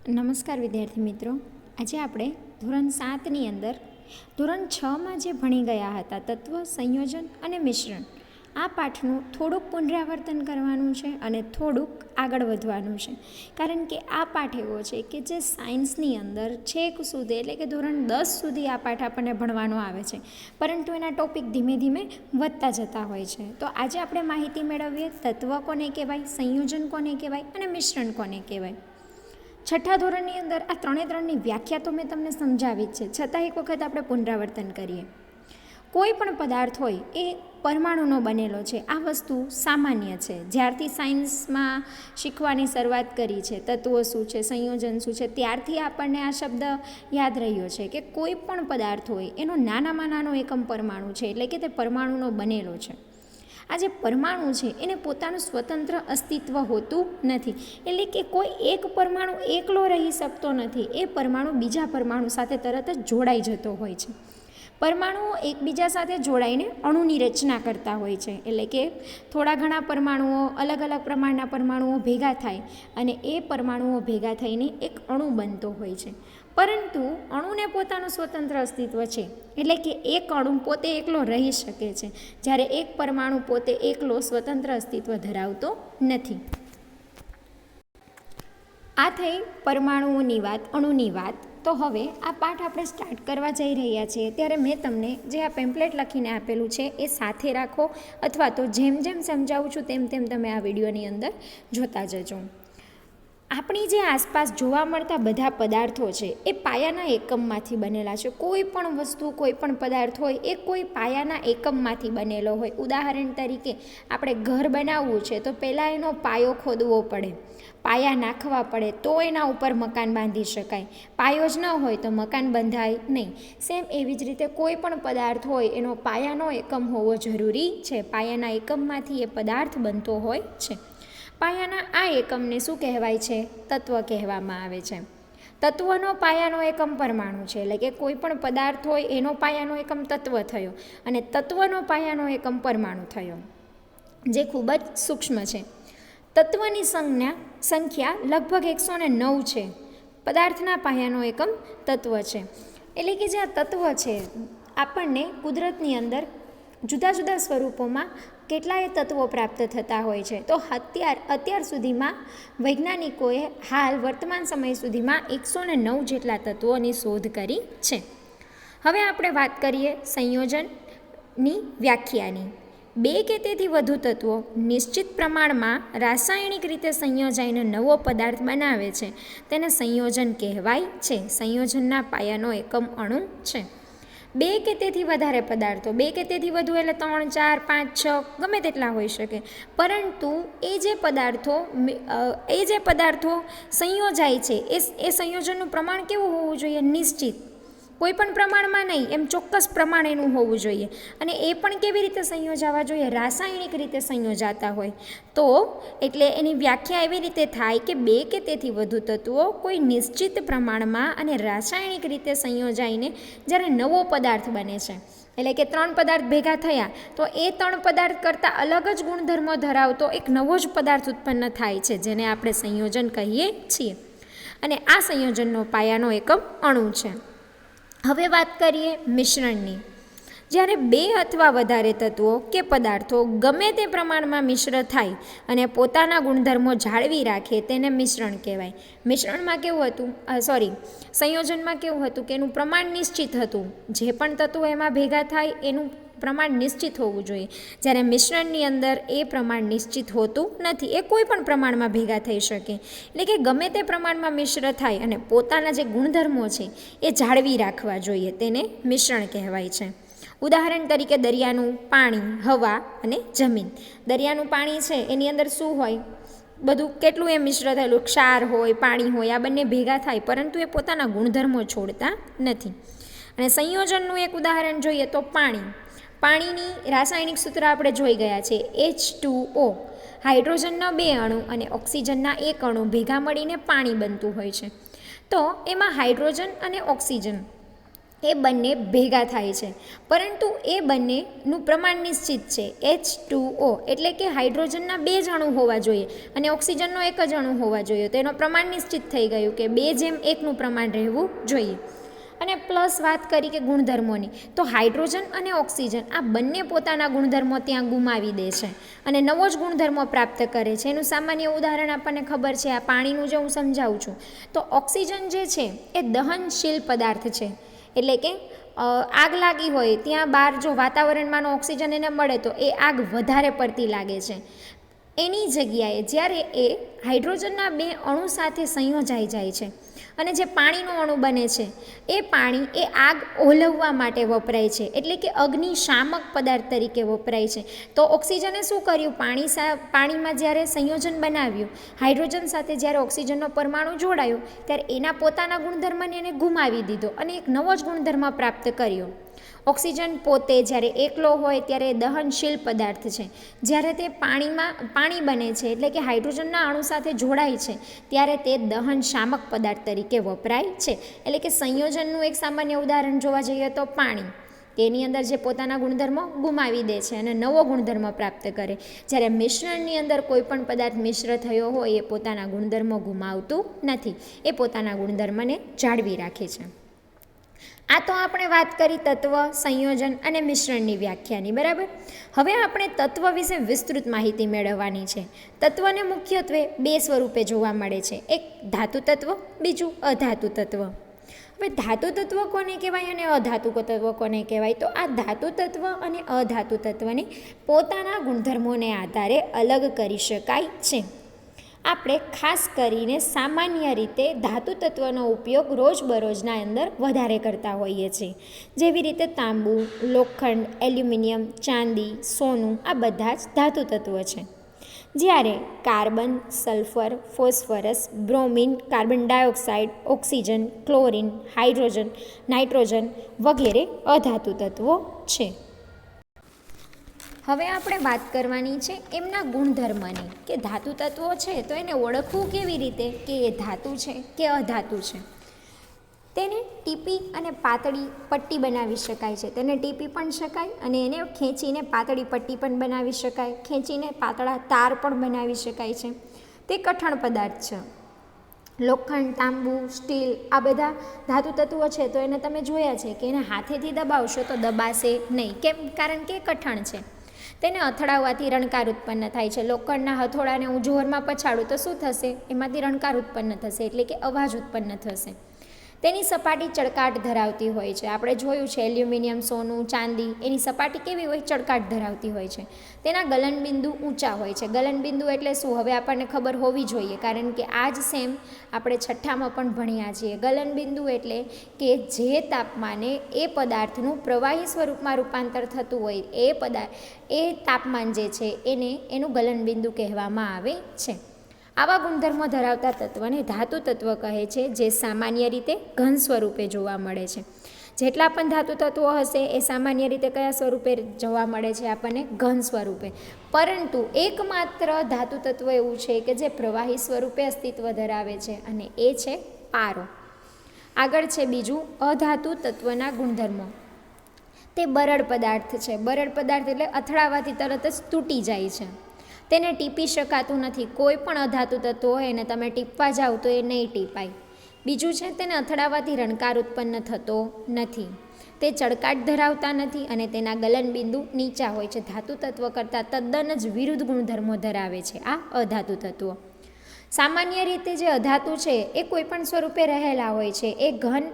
નમસ્કાર વિદ્યાર્થી મિત્રો, આજે આપણે ધોરણ 7ની અંદર ધોરણ 6માં જે ભણી ગયા હતા તત્વ, સંયોજન અને મિશ્રણ, આ પાઠનું થોડુંક પુનરાવર્તન કરવાનું છે અને થોડુંક આગળ વધવાનું છે. કારણ કે આ પાઠ એવો છે કે જે સાયન્સની અંદર છેક સુધી એટલે કે ધોરણ 10 સુધી આ પાઠ આપણને ભણવાનો આવે છે, પરંતુ એના ટોપિક ધીમે ધીમે વધતા જતા હોય છે. તો આજે આપણે માહિતી મેળવીએ તત્વ કોને કહેવાય, સંયોજન કોને કહેવાય અને મિશ્રણ કોને કહેવાય. છઠ્ઠા ધોરણની અંદર આ ત્રણની વ્યાખ્યા તો મેં તમને સમજાવી જ છે, છતાં એક વખત આપણે પુનરાવર્તન કરીએ. કોઈ પણ પદાર્થ હોય એ પરમાણુનો બનેલો છે, આ વસ્તુ સામાન્ય છે. જ્યારથી સાયન્સમાં શીખવાની શરૂઆત કરી છે, તત્વો શું છે, સંયોજન શું છે, ત્યારથી આપણને આ શબ્દ યાદ રહ્યો છે કે કોઈ પણ પદાર્થ હોય એનો નાનામાં નાનો એકમ પરમાણુ છે, એટલે કે તે પરમાણુનો બનેલો છે. આ જે પરમાણુ છે એને પોતાનું સ્વતંત્ર અસ્તિત્વ હોતું નથી, એટલે કે કોઈ એક પરમાણુ એકલો રહી શકતો નથી, એ પરમાણુ બીજા પરમાણુ સાથે તરત જ જોડાઈ જતો હોય છે. પરમાણુઓ એકબીજા સાથે જોડાઈને અણુની રચના કરતા હોય છે, એટલે કે થોડા ઘણા પરમાણુઓ અલગ અલગ પ્રમાણના પરમાણુઓ ભેગા થાય અને એ પરમાણુઓ ભેગા થઈને એક અણુ બનતો હોય છે. પરંતુ અણુને પોતાનું સ્વતંત્ર અસ્તિત્વ છે, એટલે કે એક અણુ પોતે એકલો રહી શકે છે, જ્યારે એક પરમાણુ પોતે એકલો સ્વતંત્ર અસ્તિત્વ ધરાવતો નથી. આ થઈ પરમાણુઓની વાત, અણુની વાત. તો હવે આ પાઠ આપણે સ્ટાર્ટ કરવા જઈ રહ્યા છીએ ત્યારે મેં તમને જે આ પેમ્પલેટ લખીને આપેલું છે એ સાથે રાખો, અથવા તો જેમ જેમ સમજાવું છું તેમ તેમ તમે આ વિડીયોની અંદર જોતા જજો. આપણી જે આસપાસ જોવા મળતા બધા પદાર્થો છે એ પાયાના એકમમાંથી બનેલા છે. કોઈ પણ વસ્તુ, કોઈ પણ પદાર્થ હોય એ કોઈ પાયાના એકમમાંથી બનેલો હોય. ઉદાહરણ તરીકે આપણે ઘર બનાવવું છે તો પહેલાં એનો પાયો ખોદવો પડે, પાયા નાખવા પડે, તો એના ઉપર મકાન બાંધી શકાય. પાયો જ ન હોય તો મકાન બંધાય નહીં. સેમ એવી જ રીતે કોઈ પણ પદાર્થ હોય એનો પાયાનો એકમ હોવો જરૂરી છે. પાયાના એકમમાંથી એ પદાર્થ બનતો હોય છે. પાયાના આ એકમને શું કહેવાય છે? તત્વ કહેવામાં આવે છે. તત્વનો પાયાનો એકમ પરમાણુ છે, એટલે કે કોઈ પણ પદાર્થ હોય એનો પાયાનો એકમ તત્વ થયો અને તત્વનો પાયાનો એકમ પરમાણુ થયો, જે ખૂબ જ સૂક્ષ્મ છે. તત્વની સંખ્યા લગભગ 109 છે. પદાર્થના પાયાનો એકમ તત્વ છે, એટલે કે જે આ તત્વ છે આપણને કુદરતની અંદર જુદા જુદા સ્વરૂપોમાં કેટલાય તત્વો પ્રાપ્ત થતા હોય છે. તો અત્યાર સુધીમાં વૈજ્ઞાનિકોએ હાલ વર્તમાન સમય સુધીમાં 109 જેટલા તત્વોની શોધ કરી છે. હવે આપણે વાત કરીએ સંયોજનની વ્યાખ્યાની. બે કે તેથી વધુ તત્વો નિશ્ચિત પ્રમાણમાં રાસાયણિક રીતે સંયોજાઈને નવો પદાર્થ બનાવે છે, તેને સંયોજન કહેવાય છે. સંયોજનના પાયાનો એકમ અણુ છે. બે કે તેથી વધારે પદાર્થો, બે કે તેથી વધુ એટલે 3, 4, 5, 6 ગમે તેટલા હોઈ શકે, પરંતુ એ જે પદાર્થો સંયોજાય છે એ સંયોજનનું પ્રમાણ કેવું હોવું જોઈએ? નિશ્ચિત, કોઈ પણ પ્રમાણમાં નહીં, એમ ચોક્કસ પ્રમાણ એનું હોવું જોઈએ. અને એ પણ કેવી રીતે સંયોજાવા જોઈએ? રાસાયણિક રીતે સંયોજાતા હોય. તો એટલે એની વ્યાખ્યા એવી રીતે થાય કે બે કે તેથી વધુ તત્વો કોઈ નિશ્ચિત પ્રમાણમાં અને રાસાયણિક રીતે સંયોજાઈને જ્યારે નવો પદાર્થ બને છે, એટલે કે 3 પદાર્થ ભેગા થયા તો એ 3 પદાર્થ કરતાં અલગ જ ગુણધર્મો ધરાવતો એક નવો જ પદાર્થ ઉત્પન્ન થાય છે, જેને આપણે સંયોજન કહીએ છીએ. અને આ સંયોજનનો પાયાનો એકમ અણુ છે. હવે વાત કરીએ મિશ્રણની. જ્યારે 2 અથવા વધારે તત્વો કે પદાર્થો ગમે તે પ્રમાણમાં મિશ્ર થાય અને પોતાના ગુણધર્મો જાળવી રાખે તેને મિશ્રણ કહેવાય. મિશ્રણમાં કેવું હતું, સંયોજનમાં કેવું હતું કે એનું પ્રમાણ નિશ્ચિત હતું. જે પણ તત્વો એમાં ભેગા થાય એનું પ્રમાણ નિશ્ચિત હોવું જોઈએ, જ્યારે મિશ્રણની અંદર એ પ્રમાણ નિશ્ચિત હોતું નથી. એ કોઈ પણ પ્રમાણમાં ભેગા થઈ શકે, એટલે કે ગમે તે પ્રમાણમાં મિશ્ર થાય અને પોતાના જે ગુણધર્મો છે એ જાળવી રાખવા જોઈએ, તેને મિશ્રણ કહેવાય છે. ઉદાહરણ તરીકે દરિયાનું પાણી, હવા અને જમીન. દરિયાનું પાણી છે એની અંદર શું હોય? બધું કેટલું એ મિશ્ર થયેલું, ક્ષાર હોય, પાણી હોય, આ બંને ભેગા થાય, પરંતુ એ પોતાના ગુણધર્મો છોડતા નથી. અને સંયોજનનું એક ઉદાહરણ જોઈએ તો પાણીની રાસાયણિક સૂત્ર આપણે જોઈ ગયા છે, H2O. હાઇડ્રોજનના 2 અણુ અને ઓક્સિજનના 1 અણુ ભેગા મળીને પાણી બનતું હોય છે. તો એમાં હાઇડ્રોજન અને ઓક્સિજન એ બંને ભેગા થાય છે, પરંતુ એ બંનેનું પ્રમાણ નિશ્ચિત છે H2O, એટલે કે હાઇડ્રોજનના 2 જ અણુ હોવા જોઈએ અને ઓક્સિજનનો 1 જ અણુ હોવા જોઈએ. તો એનો પ્રમાણ નિશ્ચિત થઈ ગયું કે 2:1નું પ્રમાણ રહેવું જોઈએ. અને પ્લસ વાત કરી કે ગુણધર્મોની, તો હાઇડ્રોજન અને ઓક્સિજન આ બંને પોતાના ગુણધર્મો ત્યાં ગુમાવી દે છે અને નવો જ ગુણધર્મો પ્રાપ્ત કરે છે. એનું સામાન્ય ઉદાહરણ આપણને ખબર છે, આ પાણીનું જે હું સમજાવું છું. તો ઓક્સિજન જે છે એ દહનશીલ પદાર્થ છે, એટલે કે આગ લાગી હોય ત્યાં બહાર જો વાતાવરણમાંનો ઓક્સિજન એને મળે તો એ આગ વધારે પડતી લાગે છે. એની જગ્યાએ જ્યારે એ હાઇડ્રોજનના 2 અણુ સાથે સંયોજાઈ જાય છે અને જે પાણીનું અણુ બને છે એ પાણી એ આગ ઓલવવા માટે વપરાય છે, એટલે કે અગ્નિશામક પદાર્થ તરીકે વપરાય છે. તો ઓક્સિજને શું કર્યું, પાણીમાં જ્યારે સંયોજન બનાવ્યું, હાઇડ્રોજન સાથે જ્યારે ઓક્સિજનનો પરમાણુ જોડાયો ત્યારે એના પોતાના ગુણધર્મને એને ગુમાવી દીધો અને એક નવો જ ગુણધર્મ પ્રાપ્ત કર્યો. ઓક્સિજન પોતે જ્યારે એકલો હોય ત્યારે દહનશીલ પદાર્થ છે, જ્યારે તે પાણી બને છે એટલે કે હાઇડ્રોજનના અણુ સાથે જોડાય છે ત્યારે તે દહનશામક પદાર્થ તરીકે વપરાય છે. એટલે કે સંયોજનનું એક સામાન્ય ઉદાહરણ જોવા જઈએ તો પાણી, તેની અંદર જે પોતાના ગુણધર્મો ગુમાવી દે છે અને નવો ગુણધર્મ પ્રાપ્ત કરે, જ્યારે મિશ્રણની અંદર કોઈ પણ પદાર્થ મિશ્ર થયો હોય એ પોતાના ગુણધર્મો ગુમાવતું નથી, એ પોતાના ગુણધર્મને જાળવી રાખે છે. આ તો આપણે વાત કરી તત્વ, સંયોજન અને મિશ્રણની વ્યાખ્યાની, બરાબર. હવે આપણે તત્વ વિશે વિસ્તૃત માહિતી મેળવવાની છે. તત્વને મુખ્યત્વે 2 સ્વરૂપે જોવા મળે છે, એક ધાતુ તત્વ, બીજું અધાતુ તત્વ. હવે ધાતુ તત્વ કોને કહેવાય અને અધાતુ તત્વ કોને કહેવાય? તો આ ધાતુ તત્વ અને અધાતુ તત્વને પોતાના ગુણધર્મોને આધારે અલગ કરી શકાય છે. આપણે ખાસ કરીને સામાન્ય રીતે ધાતુ તત્વનો ઉપયોગ રોજબરોજના અંદર વધારે કરતા હોઈએ છીએ, જેવી રીતે તાંબુ, લોખંડ, એલ્યુમિનિયમ, ચાંદી, સોનું, આ બધા જ ધાતુ તત્વો છે. જ્યારે carbon, sulphur, phosphorus, bromine, carbon dioxide, oxygen, chlorine, hydrogen, nitrogen વગેરે અધાતુ તત્વો છે. હવે આપણે વાત કરવાની છે એમના ગુણધર્મની, કે ધાતુ તત્વો છે તો એને ઓળખવું કેવી રીતે કે એ ધાતુ છે કે અધાતુ છે. તેને ટીપી અને પાતળી પટ્ટી બનાવી શકાય છે, તેને ટીપી પણ શકાય અને એને ખેંચીને પાતળી પટ્ટી પણ બનાવી શકાય, ખેંચીને પાતળા તાર પણ બનાવી શકાય છે. તે કઠણ પદાર્થ છે. લોખંડ, તાંબુ, સ્ટીલ આ બધા ધાતુ તત્વો છે તો એને તમે જોયા છે કે એને હાથેથી દબાવશો તો દબાશે નહીં. કેમ? કારણ કે કઠણ છે. તેને અથડાવવાથી રણકાર ઉત્પન્ન થાય છે. લોખંડના હથોડાને હું જોરમાં પછાડું તો શું થશે? એમાંથી રણકાર ઉત્પન્ન થશે, એટલે કે અવાજ ઉત્પન્ન થશે. તેની સપાટી ચળકાટ ધરાવતી હોય છે. આપણે જોયું છે એલ્યુમિનિયમ, સોનું, ચાંદી, એની સપાટી કેવી હોય? ચળકાટ ધરાવતી હોય છે. તેના ગલનબિંદુ ઊંચા હોય છે. ગલનબિંદુ એટલે શું? હવે આપણને ખબર હોવી જોઈએ, કારણ કે આ જ સેમ આપણે 6ઠ્ઠામાં પણ ભણ્યા છીએ. ગલનબિંદુ એટલે કે જે તાપમાને એ પદાર્થનું પ્રવાહી સ્વરૂપમાં રૂપાંતર થતું હોય એ તાપમાન જે છે એનું ગલનબિંદુ કહેવામાં આવે છે. આવા ગુણધર્મો ધરાવતા તત્વને ધાતુ તત્વ કહે છે, જે સામાન્ય રીતે ઘન સ્વરૂપે જોવા મળે છે. જેટલા પણ ધાતુ તત્વો હશે એ સામાન્ય રીતે કયા સ્વરૂપે જોવા મળે છે? આપણને ઘન સ્વરૂપે. પરંતુ એકમાત્ર ધાતુ તત્વ એવું છે કે જે પ્રવાહી સ્વરૂપે અસ્તિત્વ ધરાવે છે અને એ છે પારો. આગળ છે બીજું અધાતુ તત્વના ગુણધર્મો. તે બરડ પદાર્થ છે. બરડ પદાર્થ એટલે અથડાવાથી તરત જ તૂટી જાય છે. તેને ટીપી શકાતું નથી. કોઈ પણ અધાતુ તત્વ હોય એને તમે ટીપવા જાઓ તો એ નહીં ટીપાય. બીજું છે તેને અથડાવાથી રણકાર ઉત્પન્ન થતો નથી. તે ચળકાટ ધરાવતા નથી અને તેના ગલનબિંદુ નીચા હોય છે. ધાતુ તત્વ કરતાં તદ્દન જ વિરુદ્ધ ગુણધર્મો ધરાવે છે આ અધાતુ તત્વો. સામાન્ય રીતે જે અધાતુ છે એ કોઈ પણ સ્વરૂપે રહેલા હોય છે. એ ઘન,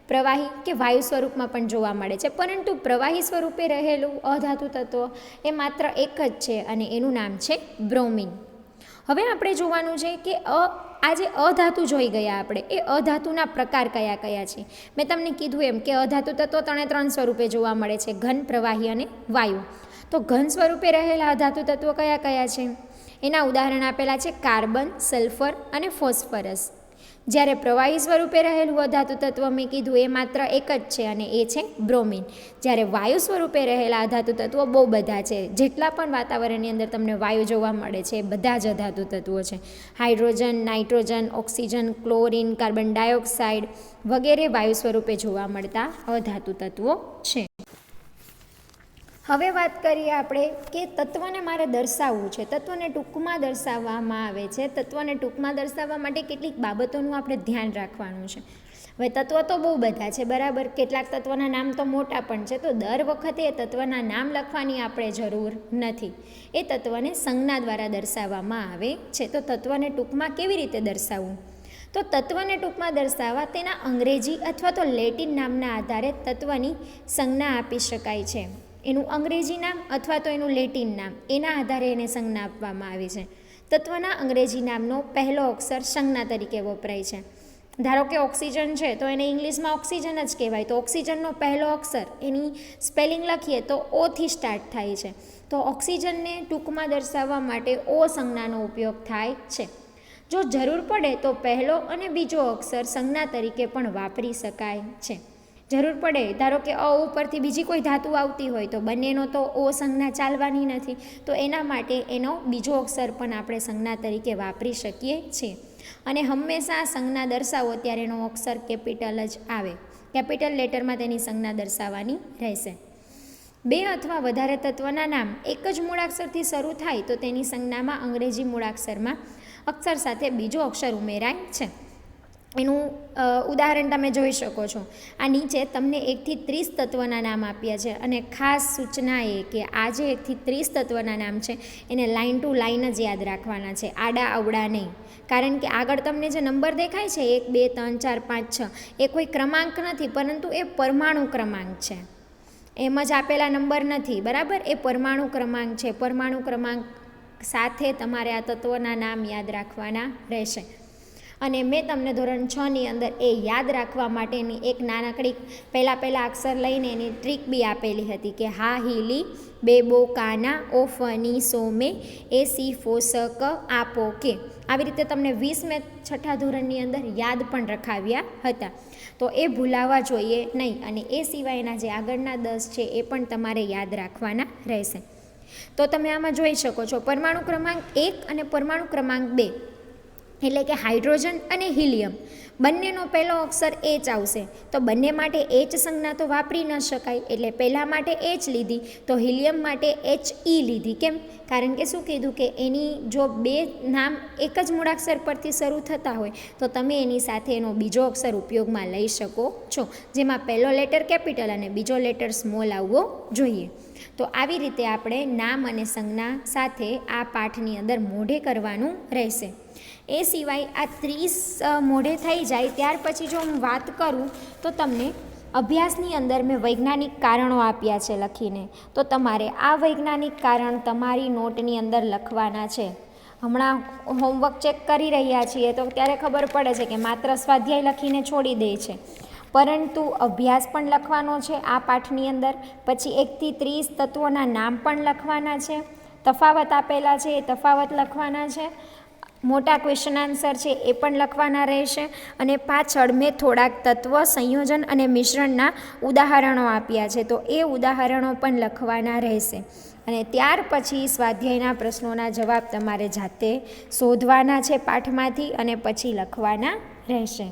પ્રવાહી કે વાયુ સ્વરૂપમાં પણ જોવા મળે છે, પરંતુ પ્રવાહી સ્વરૂપે રહેલું અધાતુ તત્વ એ માત્ર એક જ છે અને એનું નામ છે બ્રોમિન. હવે આપણે જોવાનું છે કે આ જે અધાતુ જોઈ ગયા આપણે, એ અધાતુના પ્રકાર કયા કયા છે. મેં તમને કીધું એમ કે અધાતુ તત્વો 3 સ્વરૂપે જોવા મળે છે, ઘન, પ્રવાહી અને વાયુ. તો ઘન સ્વરૂપે રહેલા અધાતુ તત્વો કયા કયા છે? એના ઉદાહરણ આપેલા છે કાર્બન, સલ્ફર અને ફોસ્ફરસ. જ્યારે પ્રવાહી સ્વરૂપે રહેલું અધાતુ તત્વ મેં કીધું એ માત્ર એક જ છે અને એ છે બ્રોમિન. જ્યારે વાયુ સ્વરૂપે રહેલા અધાતુ તત્વો બહુ બધા છે. જેટલા પણ વાતાવરણની અંદર તમને વાયુ જોવા મળે છે એ બધા જ અધાતુ તત્વો છે. Hydrogen, nitrogen, oxygen, chlorine, carbon dioxide વગેરે વાયુ સ્વરૂપે જોવા મળતા અધાતુ તત્વો છે. હવે વાત કરીએ આપણે કે તત્વને મારે દર્શાવવું છે. તત્વને ટૂંકમાં દર્શાવવામાં આવે છે. તત્વને ટૂંકમાં દર્શાવવા માટે કેટલીક બાબતોનું આપણે ધ્યાન રાખવાનું છે. હવે તત્વો તો બહુ બધા છે, બરાબર. કેટલાક તત્વના નામ તો મોટા પણ છે, તો દર વખતે એ તત્વના નામ લખવાની આપણે જરૂર નથી. એ તત્વને સંજ્ઞા દ્વારા દર્શાવવામાં આવે છે. તો તત્વને ટૂંકમાં કેવી રીતે દર્શાવવું? તો તત્વને ટૂંકમાં દર્શાવવા તેના અંગ્રેજી અથવા તો લેટિન નામના આધારે તત્વની સંજ્ઞા આપી શકાય છે. એનું અંગ્રેજી નામ અથવા તો એનું લેટિન નામ, એના આધારે એને સંજ્ઞા આપવામાં આવી છે. તત્વના અંગ્રેજી નામનો પહેલો અક્ષર સંજ્ઞા તરીકે વપરાય છે. ધારો કે ઓક્સિજન છે તો એને ઇંગ્લિશમાં ઓક્સિજન જ કહેવાય. તો ઓક્સિજનનો પહેલો અક્ષર એની સ્પેલિંગ લખીએ તો ઓથી સ્ટાર્ટ થાય છે. તો ઓક્સિજનને ટૂંકમાં દર્શાવવા માટે ઓ સંજ્ઞાનો ઉપયોગ થાય છે. જો જરૂર પડે તો પહેલો અને બીજો અક્ષર સંજ્ઞા તરીકે પણ વાપરી શકાય છે. જરૂર પડે, ધારો કે અ ઉપરથી બીજી કોઈ ધાતુ આવતી હોય તો બંનેનો તો ઓ સંજ્ઞા ચાલવાની નથી, તો એના માટે એનો બીજો અક્ષર પણ આપણે સંજ્ઞા તરીકે વાપરી શકીએ છીએ. અને હંમેશા સંજ્ઞા દર્શાવો ત્યારે એનો અક્ષર કેપિટલ જ આવે. કેપિટલ લેટરમાં તેની સંજ્ઞા દર્શાવવાની રહેશે. બે અથવા વધારે તત્વના નામ એક જ મૂળાક્ષરથી શરૂ થાય તો તેની સંજ્ઞામાં અંગ્રેજી મૂળાક્ષરમાં અક્ષર સાથે બીજો અક્ષર ઉમેરાય છે. એનું ઉદાહરણ તમે જોઈ શકો છો. આ નીચે તમને 1 થી 30 તત્વના નામ આપ્યા છે અને ખાસ સૂચના એ કે આ જે 1 થી 30 તત્વના નામ છે એને લાઇન ટુ લાઇન જ યાદ રાખવાના છે, આડા અવડા નહીં. કારણ કે આગળ તમને જે નંબર દેખાય છે 1, 2, 3, 4, 5, 6 એ કોઈ ક્રમાંક નથી, પરંતુ એ પરમાણુ ક્રમાંક છે. એમ જ આપેલા નંબર નથી, બરાબર. એ પરમાણુ ક્રમાંક છે. પરમાણુ ક્રમાંક સાથે તમારે આ તત્વના નામ યાદ રાખવાના રહેશે. અને મેં તમને ધોરણ 6ની અંદર એ યાદ રાખવા માટેની એક નાનકડી પહેલા અક્ષર લઈને એની ટ્રીક બી આપેલી હતી કે હા hilly Bebo Kana O funny some A C ફોસક આપો કે. આવી રીતે તમને 20 મેં 6ઠા ધોરણની અંદર યાદ પણ રખાવ્યા હતા. તો એ ભૂલાવા જોઈએ નહીં. અને એ સિવાયના જે આગળના 10 છે એ પણ તમારે યાદ રાખવાના રહેશે. તો તમે આમાં જોઈ શકો છો પરમાણુ ક્રમાંક 1 અને પરમાણુ ક્રમાંક 2 એટલે કે હાઇડ્રોજન અને હિલિયમ બંનેનો પહેલો અક્ષર એચ આવશે. તો બંને માટે એચ સંજ્ઞા તો વાપરી ન શકાય, એટલે પહેલા માટે એચ લીધી, તો હિલિયમ માટે HE લીધી. કેમ? કારણ કે શું કીધું કે એની જો બે નામ એક જ મૂળાક્ષર પરથી શરૂ થતા હોય તો તમે એની સાથે એનો બીજો અક્ષર ઉપયોગમાં લઈ શકો છો, જેમાં પહેલો લેટર કેપિટલ અને બીજો લેટર સ્મોલ આવવો જોઈએ. તો આવી રીતે આપણે નામ અને સંજ્ઞા સાથે આ પાઠની અંદર મોઢે કરવાનું રહેશે. એ સિવાય આ 30 મોઢે થઈ જાય ત્યાર પછી જો હું વાત કરું તો તમને અભ્યાસની અંદર મેં વૈજ્ઞાનિક કારણો આપ્યા છે લખીને. તો તમારે આ વૈજ્ઞાનિક કારણ તમારી નોટની અંદર લખવાના છે. હમણાં હોમવર્ક ચેક કરી રહ્યા છીએ તો ત્યારે ખબર પડે છે કે માત્ર સ્વાધ્યાય લખીને છોડી દે છે, પરંતુ અભ્યાસ પણ લખવાનો છે આ પાઠની અંદર. પછી 1 થી 30 તત્વોના નામ પણ લખવાના છે. તફાવત આપેલા છે એ તફાવત લખવાના છે. મોટા ક્વેશ્ચન આન્સર છે એ પણ લખવાના રહેશે. અને પાછળ મેં થોડાક તત્વ સંયોજન અને મિશ્રણના ઉદાહરણો આપ્યા છે, તો એ ઉદાહરણો પણ લખવાના રહેશે. અને ત્યાર પછી સ્વાધ્યાયના પ્રશ્નોના જવાબ તમારે જાતે શોધવાના છે પાઠમાંથી અને પછી લખવાના રહેશે.